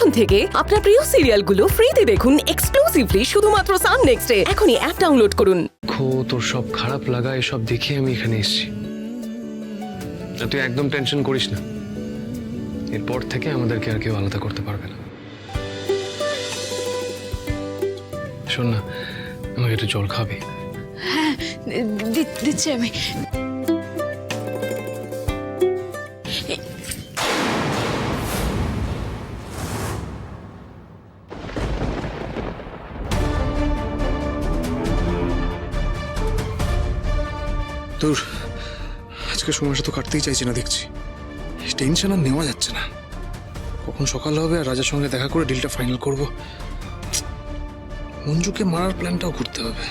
এখন থেকে আপনার প্রিয় সিরিয়ালগুলো ফ্রিতে দেখুন এক্সক্লুসিভলি শুধুমাত্র সান নেক্সটে। এখনই অ্যাপ ডাউনলোড করুন। তোর সব খারাপ লাগা এসব দেখে আমি এখানে এসেছি। তুই একদম টেনশন করিস না, এরপর থেকে আমাদেরকে আর কেউ আলাদা করতে পারবে না। শোন না, আমাকে একটু জল খাবি? হ্যাঁ দিচ্ছি আমি। তোর আজকে সময়টা তো কাটতেই চাইছি না, দেখছি টেনশন আর নেওয়া যাচ্ছে না। কখন সকাল হবে আর রাজার সঙ্গে দেখা করে ডিলটা ফাইনাল করব। মঞ্জুকে মারার প্ল্যানটাও করতে হবে,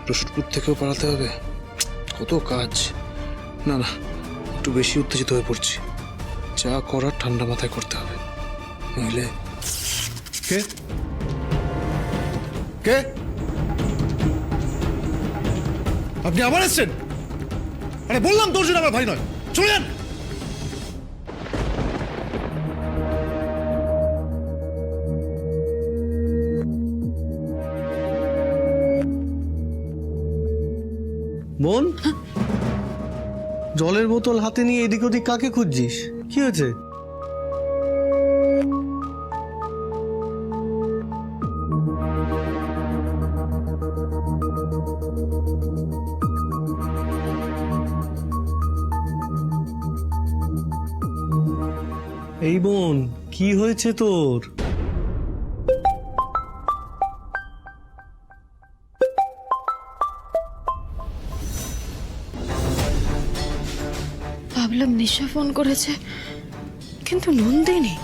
রসুলপুর থেকেও পালাতে হবে, কত কাজ। না না, একটু বেশি উত্তেজিত হয়ে পড়ছি। যা করার ঠান্ডা মাথায় করতে হবে, নইলে। কে কে আপনি আবার এসছেন? আরে বললাম তোর জন্য আমার ভাই নয়, চলে যান। বোন, জলের বোতল হাতে নিয়ে এদিক ওদিক কাকে খুঁজছিস? কি হয়েছে? এই বোন, কি হয়েছে তোর? ভাবলাম নিশা ফোন করেছে, কিন্তু নন্দিনী।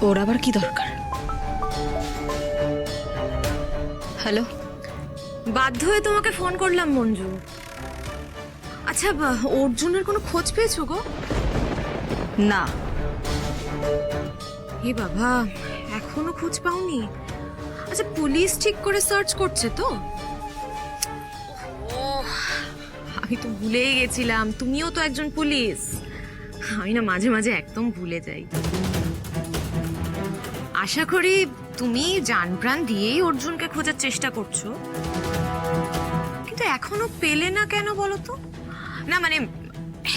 ওর আবার কি দরকার? হ্যালো, বাধ্য হয়ে তোমাকে ফোন করলাম মঞ্জু। আচ্ছা, অর্জুনের কোনো খোঁজ পেয়েছো গো? না। হে বাবা, এখনো খোঁজ পাওনি? আচ্ছা, পুলিশ ঠিক করে সার্চ করছে তো? আমি তো ভুলেই গেছিলাম, তুমিও তো একজন পুলিশ। আমি না মাঝে মাঝে একদম ভুলে যাই। আশা করি তুমি জান প্রাণ দিয়েই অর্জুনকে খোঁজার চেষ্টা করছো, কিন্তু এখনো পেলে না কেন বলো তো? না মানে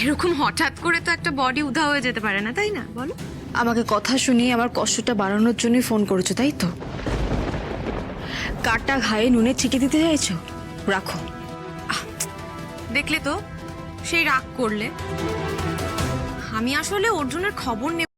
এরকম হঠাৎ করে তো একটা বডি উধাও হয়ে যেতে পারে না, তাই না? বলো। আমাকে কথা শুনিয়ে আমার কষ্টটা বাড়ানোর জন্যই ফোন করেছো, তাই তো? কাটা ঘায়ে নুনে ছিটে দিতে চাইছো? রাখো। দেখলে তো, সেই রাগ করলে। আমি আসলে অর্জুনের খবর নেব